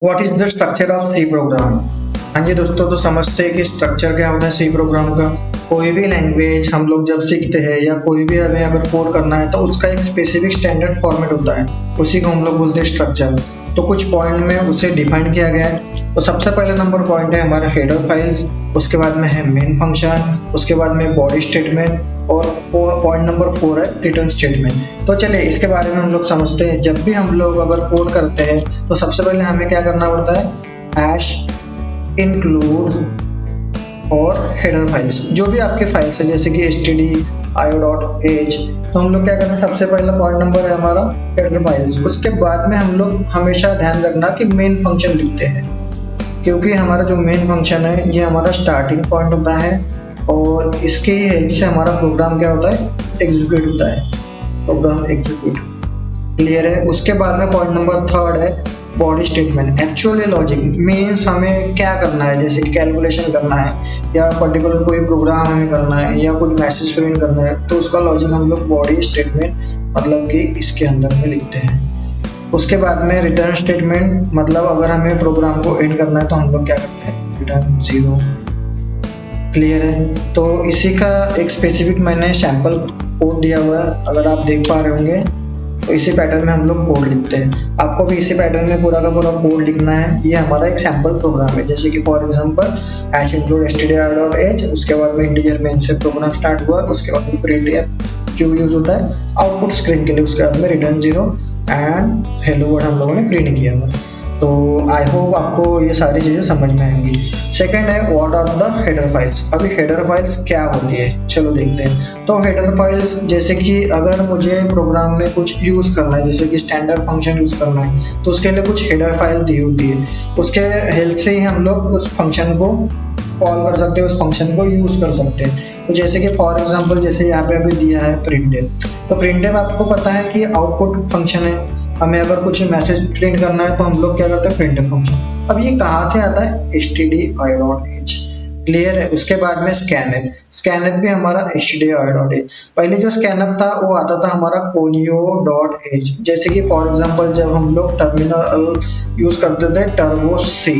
What is the structure of C program. हाँ जी दोस्तों, तो समझते हैं कि स्ट्रक्चर क्या होता है सी प्रोग्राम का। कोई भी लैंग्वेज हम लोग जब सीखते हैं या कोई भी हमें अगर कोड करना है तो उसका एक स्पेसिफिक स्टैंडर्ड फॉर्मेट होता है, उसी को हम लोग बोलते हैं स्ट्रक्चर। तो कुछ पॉइंट में उसे डिफाइन किया गया है। तो सबसे पहले नंबर पॉइंट है हमारा हेडर फाइल्स, उसके बाद में है मेन फंक्शन, उसके बाद में बॉडी स्टेटमेंट और पॉइंट नंबर 4 है रिटर्न स्टेटमेंट। तो चलिए इसके बारे में हम लोग समझते हैं। जब भी हम लोग अगर कोड करते हैं तो सबसे पहले हमें क्या करना पड़ता है, हैश इंक्लूड और हेडर फाइल्स, जो भी आपके फाइल्स है जैसे कि stdio.h। तो हम लोग क्या करते हैं, सबसे पहला पॉइंट नंबर है हमारा हेडर फाइल्स। उसके बाद में हम लोग हमेशा ध्यान रखना कि मेन फंक्शन लिखते हैं, क्योंकि हमारा जो मेन फंक्शन है ये हमारा स्टार्टिंग पॉइंट होता है और इसके हेल्प से हमारा प्रोग्राम क्या होता है, एग्जीक्यूट होता है, प्रोग्राम एग्जीक्यूट। क्लियर है। उसके बाद में पॉइंट नंबर 3 है body statement. Actually logic means हमें क्या करना है, जैसे कि कैलकुलेशन करना है या पर्टिकुलर कोई प्रोग्राम हमें करना है या कुछ मैसेज प्रिंट करना है, तो उसका लॉजिक हम लोग बॉडी स्टेटमेंट मतलब कि इसके अंदर में लिखते हैं। उसके बाद में रिटर्न स्टेटमेंट, मतलब अगर हमें प्रोग्राम को एंड करना है तो हम लोग क्या करते हैं, रिटर्न 0। क्लियर है। तो इसी का एक स्पेसिफिक मैंने सैंपल कोड दिया हुआ है, अगर आप देख पा रहे होंगे। तो इसी पैटर्न में हम लोग कोड लिखते हैं। आपको भी इसी पैटर्न में पूरा का पूरा कोड लिखना है। ये हमारा एक सैंपल प्रोग्राम है, जैसे कि for example hash include stdio.h, उसके बाद में इंटीजर मेन से प्रोग्राम स्टार्ट हुआ, उसके बाद में प्रिंट क्यों यूज होता है आउटपुट स्क्रीन के लिए, उसके बाद में रिटर्न 0 एंड हेलो वर्ड हम लोगों ने प्रिंट किया हुआ। तो आई होप आपको ये सारी चीज़ें समझ में आएंगी। सेकंड है what are the header files. अभी हेडर फाइल्स क्या होती है, चलो देखते हैं। तो हेडर फाइल्स जैसे कि अगर मुझे प्रोग्राम में कुछ यूज़ करना है, जैसे कि स्टैंडर्ड फंक्शन यूज़ करना है, तो उसके लिए कुछ हेडर फाइल दी होती है। उसके हेल्प से ही हम लोग उस फंक्शन को कॉल कर सकते हैं, उस फंक्शन को यूज़ कर सकते हैं। तो जैसे कि फॉर एग्जांपल जैसे यहाँ पे अभी दिया है प्रिंटफ। तो प्रिंटफ आपको पता है कि आउटपुट फंक्शन है। हमें अगर कुछ मैसेज प्रिंट करना है तो हम लोग क्या करते हैं, प्रिंटफ फंक्शन। अब ये कहाँ से आता है, stdio.h। क्लियर है। उसके बाद में स्कैनफ भी हमारा stdio.h। पहले जो स्कैनफ था वो आता था हमारा conio.h। जैसे कि फॉर एग्जांपल जब हम लोग टर्मिनल यूज करते थे टर्बो सी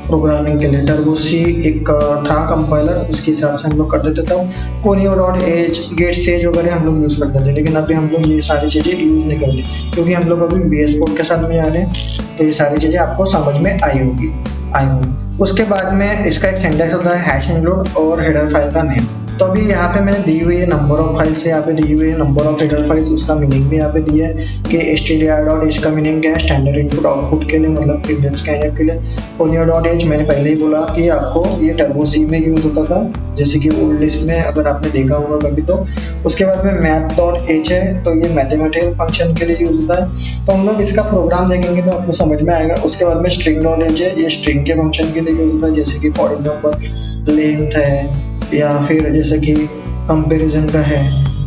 प्रोग्रामिंग के लिए, टर्बो सी एक था कंपाइलर, उसके हिसाब से हम लोग करते थे। तब conio.h गेट स्टेज वगैरह हम लोग यूज़ करते थे, लेकिन अभी हम लोग ये सारी चीज़ें यूज़ नहीं करते क्योंकि हम लोग अभी VS कोड के साथ में जा रहे हैं। तो ये सारी चीज़ें आपको समझ में आई होगी, आई होप। उसके बाद में इसका एक सिंटैक्स होता है हैश इंक्लूड और हेडर फाइल का नेम। तो अभी यहाँ पे मैंने दी हुई है नंबर ऑफ फाइल्स, यहाँ पे दी हुई है नंबर ऑफ हेडर फाइल्स, उसका मीनिंग भी यहाँ पे दिया है कि stdio.h का मीनिंग क्या है, स्टैंडर्ड इनपुट आउटपुट के लिए, मतलब प्रिंटफ स्कैनफ के लिए। conio.h मैंने पहले ही बोला कि आपको ये टर्बो सी में यूज होता था, जैसे कि ओल्ड लिस्ट में अगर आपने देखा होगा कभी तो। उसके बाद में math.h है, तो ये मैथमेटिकल फंक्शन के लिए यूज होता है। तो हम लोग इसका प्रोग्राम देखेंगे तो आपको समझ में आएगा। उसके बाद में string.h है, ये स्ट्रिंग के फंक्शन के लिए यूज होता है, जैसे कि फॉर एग्जाम्पल लेंथ है या फिर जैसे कि कंपैरिजन का है।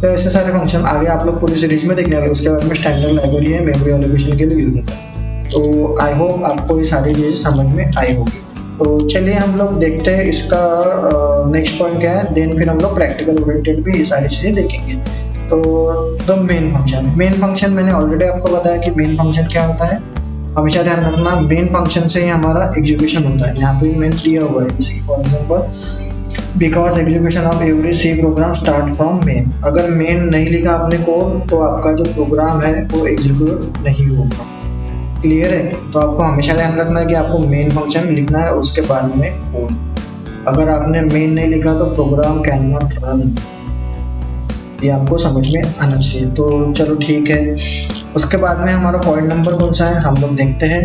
तो ऐसे सारे फंक्शन आगे आप लोग पूरी सीरीज में देखने वाले। उसके बाद में स्टैंडर्ड लाइब्रेरी है, मेमोरी एलोकेशन के लिए यूज होता है। तो आई होप आपको ये सारी चीज़ें समझ में आई होगी। तो चलिए हम लोग देखते हैं इसका नेक्स्ट पॉइंट क्या है, देन फिर हम लोग प्रैक्टिकल ओरिएंटेड भी ये सारी चीज़ें देखेंगे। तो द मेन फंक्शन मैंने ऑलरेडी आपको बताया कि मेन फंक्शन क्या होता है। हमेशा ध्यान रखना मेन फंक्शन से ही हमारा एग्जीक्यूशन होता है। यहाँ पे मेन दिया हुआ है, for example because execution of every C program start from main. अगर मेन नहीं लिखा आपने कोड तो आपका जो प्रोग्राम है वो एग्जीक्यूट नहीं होगा। क्लियर है। तो आपको हमेशा ध्यान रखना है कि आपको मेन फंक्शन लिखना है, उसके बाद में कोड। अगर आपने मेन नहीं लिखा तो प्रोग्राम कैन नॉट रन, ये आपको समझ में आना चाहिए। तो चलो ठीक है। उसके बाद में हमारा पॉइंट नंबर कौन सा है हम लोग देखते हैं।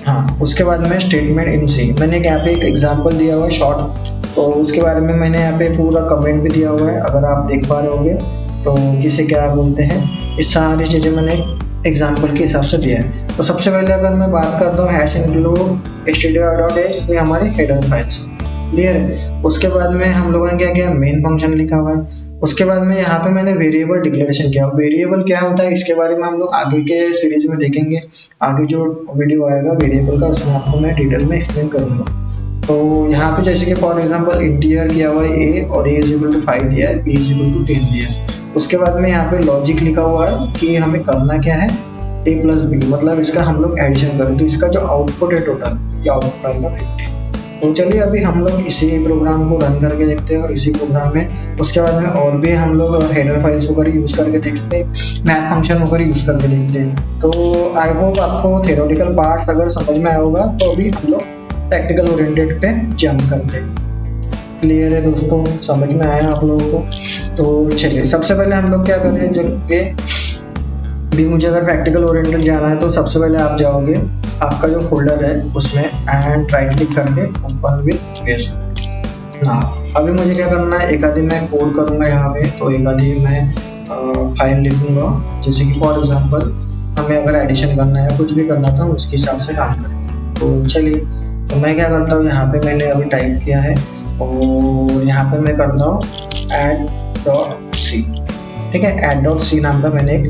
हाँ, उसके बाद में स्टेटमेंट इन सी। मैंने यहाँ पे एक एग्जाम्पल दिया हुआ है शॉर्ट, तो उसके बारे में मैंने यहाँ पे पूरा कमेंट भी दिया हुआ है, अगर आप देख पा रहे होंगे। तो किसे क्या बोलते हैं, इस सारी चीज़ें मैंने एग्जाम्पल के हिसाब से दिया है। तो सबसे पहले अगर मैं बात करता हूँ हैश इंक्लूड stdio.h, तो हमारी हेडर फाइल्स। क्लियर है। उसके बाद में हम लोगों ने क्या किया, मेन फंक्शन लिखा हुआ है। उसके बाद में यहाँ पे मैंने वेरिएबल डिक्लेरेशन किया। वेरिएबल क्या होता है इसके बारे में हम लोग आगे के सीरीज में देखेंगे। आगे जो वीडियो आएगा वेरिएबल का, उसमें आपको मैं डिटेल में एक्सप्लेन करूँगा। तो यहाँ पे जैसे कि फॉर एग्जांपल इंटीजर किया हुआ है a और a = 5 दिया है, b = 10 दिया है। उसके बाद में यहाँ पे लॉजिक लिखा हुआ है कि हमें करना क्या है, ए प्लस बी, मतलब इसका हम लोग एडिशन करें तो इसका जो आउटपुट है टोटल, ये आउटपुट आएगा 50। तो चलिए अभी हम लोग इसी प्रोग्राम को रन करके देखते हैं और इसी प्रोग्राम में उसके बाद में और भी हम लोग हेडर फाइल्स वगैरह यूज़ करके देखते हैं, मैथ फंक्शन वगैरह यूज़ करके देखते हैं। तो आई होप आपको थ्योरेटिकल पार्ट्स अगर समझ में आया होगा, तो अभी हम लोग प्रैक्टिकल ओरिएंटेड पे जंप करते हैं। क्लियर है दोस्तों, समझ में आया आप लोगों को? तो चलिए सबसे पहले हम लोग क्या करेंगे, भी मुझे अगर प्रैक्टिकल ओरिएंटेड जाना है तो सबसे पहले आप जाओगे आपका जो फोल्डर है उसमें एंड राइट क्लिक करके ओपन विद पेज। ना अभी मुझे क्या करना है, एक आधी मैं कोड करूँगा यहाँ पे, तो एक आधी मैं फाइल लिखूँगा, जैसे कि फॉर एग्जांपल हमें अगर एडिशन करना है, कुछ भी करना था उसके हिसाब से काम करें। तो चलिए, तो मैं क्या करता हूँ, यहाँ पे मैंने अभी टाइप किया है और यहाँ पे मैं करता हूँ add.c। ठीक है, add.c नाम का मैंने एक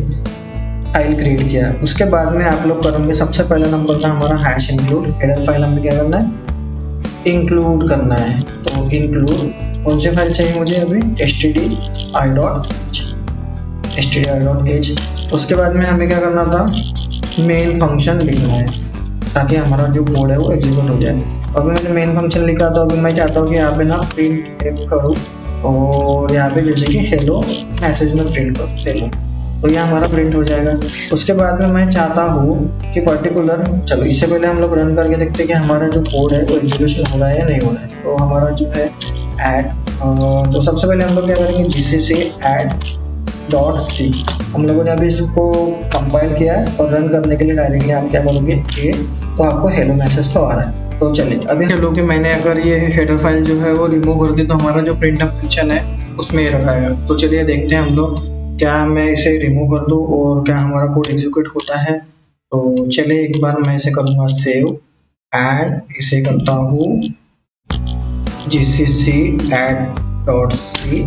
फाइल क्रिएट किया है। उसके बाद में आप लोग करेंगे सबसे पहला नंबर का हमारा हैश इंक्लूड, हेडर फाइल हमें क्या करना है, इंक्लूड करना है। तो इंक्लूड कौन सी फाइल चाहिए मुझे अभी, stdi.h। उसके बाद में हमें क्या करना था, मेन फंक्शन लिखना है ताकि हमारा जो कोड है वो एग्जीक्यूट हो जाए। अभी मैंने मेन फंक्शन लिखा, तो अभी मैं चाहता हूँ कि यहाँ पे ना प्रिंट एफ करूँ और यहाँ पे जैसे कि हेलो मैसेज में प्रिंट करूँ हेलो, तो ये हमारा प्रिंट हो जाएगा। उसके बाद में मैं चाहता हूँ कि पर्टिकुलर, चलो इससे पहले हम लोग रन करके देखते हैं कि हमारा जो कोड है वो एग्जीक्यूशन हो रहा है या नहीं हो रहा है। तो हमारा जो है ऐड, तो सबसे पहले हम लोग क्या करेंगे, gcc add.c। हम लोगों ने अभी इसको कंपाइल किया है और रन करने के लिए डायरेक्टली आप क्या करोगे ए, तो आपको हेलो मैसेज तो आ रहा है। तो चलिए अभी चलो कि मैंने अगर ये हेडर फाइल जो है वो रिमूव कर दी, तो हमारा जो प्रिंट फंक्शन है उसमें ये रखाएगा। तो चलिए देखते हैं हम लोग, क्या मैं इसे रिमूव कर दूं और क्या हमारा कोड एग्जीक्यूट होता है। तो चलिए एक बार मैं इसे करूंगा सेव एंड इसे करता हूँ gcc add.c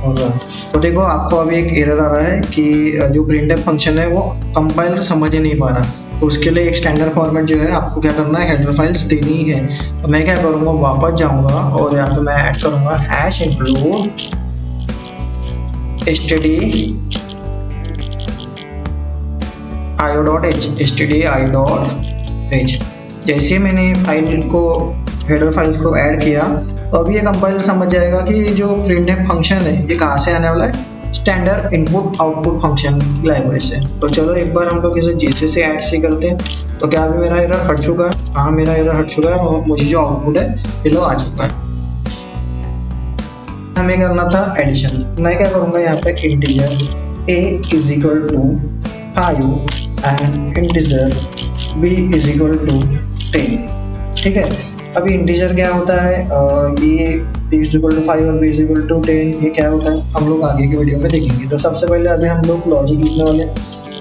और रन। तो देखो आपको अभी एक एरर आ रहा है कि जो प्रिंटफ फंक्शन है वो कंपाइलर समझ नहीं पा रहा। तो उसके लिए एक स्टैंडर्ड फॉर्मेट जो है आपको क्या करना है, हेडर फाइल्स देनी ही है। तो मैं क्या करूँगा, वापस जाऊँगा और यहाँ पे मैं ऐड करूँगा हैश इंक्लूड stdio.h। जैसे मैंने फाइल को, हेडर फाइल्स को ऐड किया, तो अभी ये कंपाइलर समझ जाएगा कि जो प्रिंटफ फंक्शन है ये कहाँ से आने वाला है, standard input output function library से। तो चलो एक बार हम लोग इसे gcc add.c करते हैं। तो क्या अभी मेरा एरर हट चुका है? हाँ मेरा एरर हट चुका है और मुझे जो आउटपुट है हेलो आ चुका है। हमें करना था एडिशन, मैं क्या करूँगा यहाँ पे integer a is equal to 5 and integer b is equal to 10। ठीक है, अभी इंटीजर क्या होता है, ये a इज इक्वल टू 5 और b इज इक्वल टू 10 ये क्या होता है हम लोग आगे की वीडियो में देखेंगे। तो सबसे पहले अभी हम लोग लॉजिक लिखने वाले,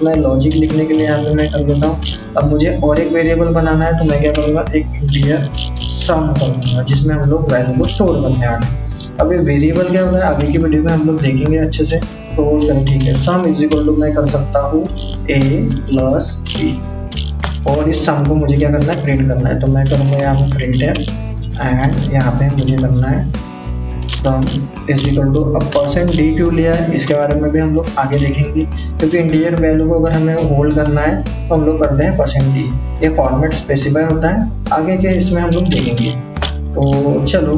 मैं लॉजिक लिखने के लिए यहाँ पे मैं कर देता हूँ। अब मुझे और एक वेरिएबल बनाना है, तो मैं क्या करूँगा, एक इंटीजर सम करूँगा जिसमें हम लोग वैल्यू को स्टोर करने वाले हैं। अब ये वेरिएबल क्या होता है आगे की वीडियो में हम लोग देखेंगे अच्छे से। तो चलो ठीक है, सम इज इक्वल टू मैं कर सकता हूँ a प्लस b और इस सम को मुझे क्या करना है, प्रिंट करना है। तो मैं करूँगा यहाँ पे प्रिंट है एंड यहाँ पे मुझे करना है सम इज इक्वल टू, अब %d क्यों लिया है इसके बारे में भी हम लोग आगे देखेंगे, क्योंकि इंटीजर वैल्यू को अगर हमें होल्ड करना है तो हम लोग करते हैं %d। ये फॉर्मेट स्पेसिफाई होता है, आगे के इसमें हम लोग देखेंगे। तो चलो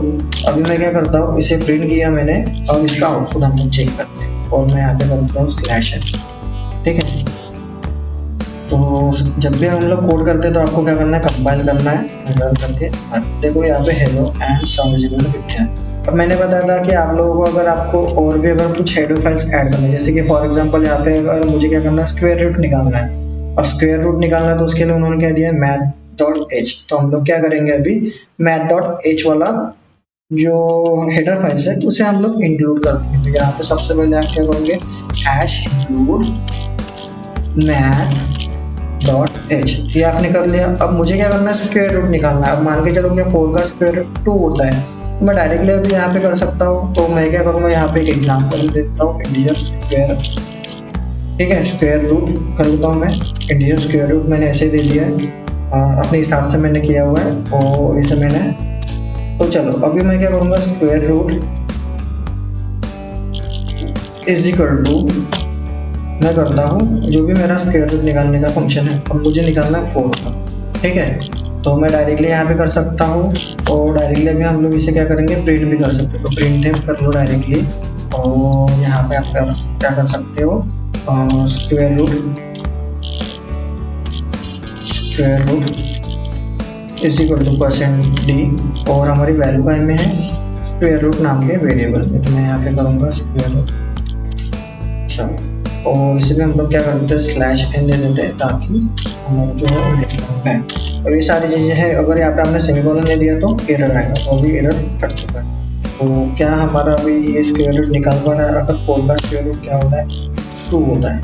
अभी मैं क्या करता हूँ, इसे प्रिंट किया मैंने, अब इसका आउटपुट हम लोग चेक करते हैं और मैं यहाँ पे करता हूँ /n। ठीक है, तो जब भी हम लोग कोड करते हैं तो आपको क्या करना है, कंपाइल करना है रन करके। देखो यहाँ पे hello and sum is equal to 50 है। अब मैंने बताया था कि आप लोगों को अगर आपको और भी अगर कुछ हेडर फाइल्स ऐड करना है, जैसे कि फॉर एग्जांपल यहाँ पे अगर मुझे क्या करना है, स्क्वायर रूट निकालना है। और स्क्वायर रूट निकालना है तो उसके लिए उन्होंने क्या दिया है, math.h। तो हम लोग क्या करेंगे, अभी math.h वाला जो हेडर फाइल्स है उसे हम लोग इंक्लूड कर देंगे। तो यहाँ पे सबसे पहले आप क्या करोगे, हैश इंक्लूड math.h, ये आपने कर लिया। अब मुझे क्या करना है, स्क्वायर रूट निकालना है। अब मान के चलो कि 4 का स्क्वायर रूट 2 होता है, तो मैं डायरेक्टली अभी यहाँ पे कर सकता हूँ। तो मैं क्या करूँगा, यहाँ पे एक एग्जाम्पल देता हूँ, इंटीजर स्क्वायर, ठीक है, स्क्वायर रूट कर देता हूँ मैं। इंटीजर स्क्वायर रूट मैंने ऐसे दे दिया है, अपने हिसाब से मैंने किया हुआ है और इसे मैंने। तो चलो अभी मैं क्या करूँगा, square root is equal to मैं करता हूँ जो भी मेरा स्क्वायर रूट निकालने का फंक्शन है, अब मुझे निकालना है 4 का, ठीक है। तो मैं डायरेक्टली यहाँ पे कर सकता हूँ, और डायरेक्टली अभी हम लोग इसे क्या करेंगे, प्रिंट भी कर सकते हो। तो प्रिंट कर लो डायरेक्टली, और यहाँ पे आप क्या कर सकते हो, square root is equal to %d, और हमारी वैल्यू का में है स्क्वायर रूट नाम के वेरिएबल में। तो मैं यहाँ पे करूँगा स्क्वायर रूट, अच्छा, और इसे भी हम लोग क्या कर देते हैं, /n दे देते हैं, ताकि हमारा जो है लिखना है। और ये सारी चीज़ें हैं। अगर यहाँ पे आपने सेमीकोलन नहीं दिया तो एरर आएगा, तो अभी एरर कट चुका है। तो क्या हमारा अभी ये स्क्वायर रूट निकाल पा रहा है? अगर 4 का स्क्वायर रूट क्या होता है, 2 होता है,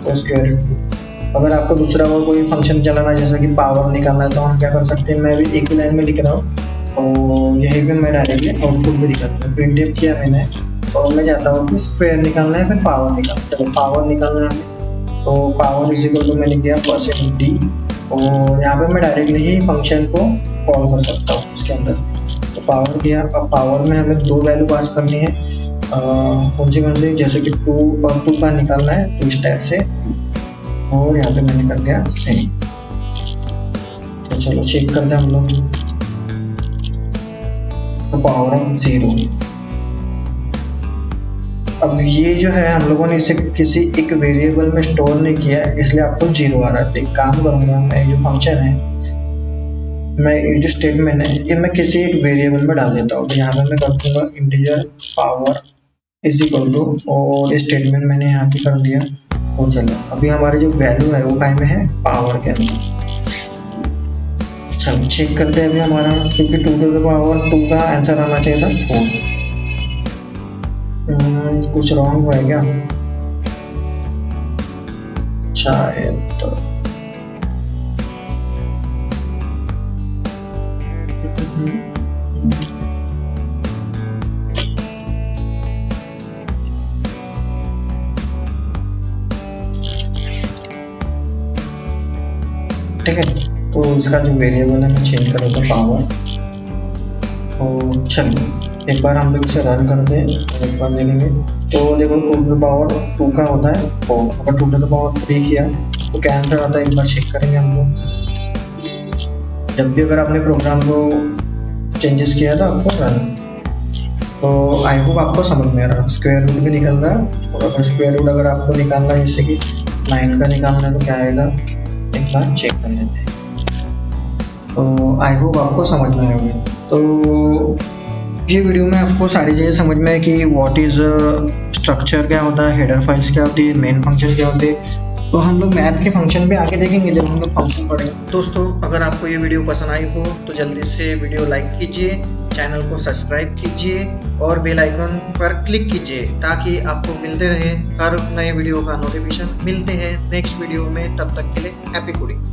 तो स्क्वायर रूट। अगर आपको दूसरा और कोई फंक्शन चलाना है, जैसे कि पावर निकालना है, तो हम क्या कर सकते हैं, मैं भी एक ही लाइन में लिख रहा हूँ, और यही पे मैं डायरेक्टली आउटपुट भी दिखाता हूँ। प्रिंट किया मैंने, और मैं चाहता हूँ कि स्क्वायर निकालना है, फिर पावर निकालना है। चलो पावर निकालना है, तो पावर इज इक्वल टू मैंने किया %d, और यहाँ पे मैं डायरेक्टली ही फंक्शन को कॉल कर सकता हूँ इसके अंदर। तो पावर किया, अब पावर में हमें 2 वैल्यू पास करनी है, कौन सी, जैसे कि 2 और 2 का निकालना है, तो इस टाइप से, और यहाँ पे मैंने कर दिया सेम। तो चलो चेक करते हैं हम लोग, तो पावर ऑफ 0। अब ये जो है हम लोगों ने इसे किसी एक वेरिएबल में स्टोर नहीं किया है, इसलिए आपको 0 आ रहा है। तो एक काम करूंगा, मैं जो फंक्शन है, मैं ये जो स्टेटमेंट है, ये मैं किसी एक वेरिएबल में डाल देता हूँ। तो यहाँ पे मैं कर दूंगा integer power is equal to, और स्टेटमेंट मैंने यहाँ पे कर दिया। तो चलो अभी हमारी जो वैल्यू है वो काय में है, पावर के अंदर। चलो चेक करते हैं अभी हमारा, क्योंकि 2 टू द पावर 2 का आंसर आना चाहिए था 4। कुछ रॉन्ग हुआ है क्या शायद, तो ठीक है। तो इसका जो वेरिएबल है मैं चेंज करूँगा पावर। तो चलिए एक बार हम लोग इसे रन कर दें और एक बार देखेंगे। तो देखो 2 टू द पावर 2 का होता है 4, अगर 2 टू द पावर 3 किया तो क्या आंसर आता है, एक बार चेक करेंगे हम लोग। जब भी अगर आपने प्रोग्राम को चेंजेस किया था आपको रन, तो आई होप आपको समझ में आ रहा है। स्क्वायर रूट भी निकल रहा है, और अगर स्क्वायर रूट अगर आपको निकालना है, जैसे कि 9 का निकालना है, तो क्या आएगा, एक बार चेक कर लेते हैं। तो आई होप आपको समझ में आएगी। तो ये वीडियो में आपको सारी चीज़ें समझ में है कि व्हाट इज़ स्ट्रक्चर क्या होता है, हेडर फाइल्स क्या होती है, मेन फंक्शन क्या होते हैं। तो हम लोग मैथ के फंक्शन पे आके देखेंगे जब हम लोग फंक्शन पढ़ेंगे। दोस्तों अगर आपको ये वीडियो पसंद आई हो तो जल्दी से वीडियो लाइक कीजिए, चैनल को सब्सक्राइब कीजिए और बेल आइकन पर क्लिक कीजिए, ताकि आपको मिलते रहे हर नए वीडियो का नोटिफिकेशन। मिलते हैं नेक्स्ट वीडियो में, तब तक के लिए हैप्पी कोडिंग।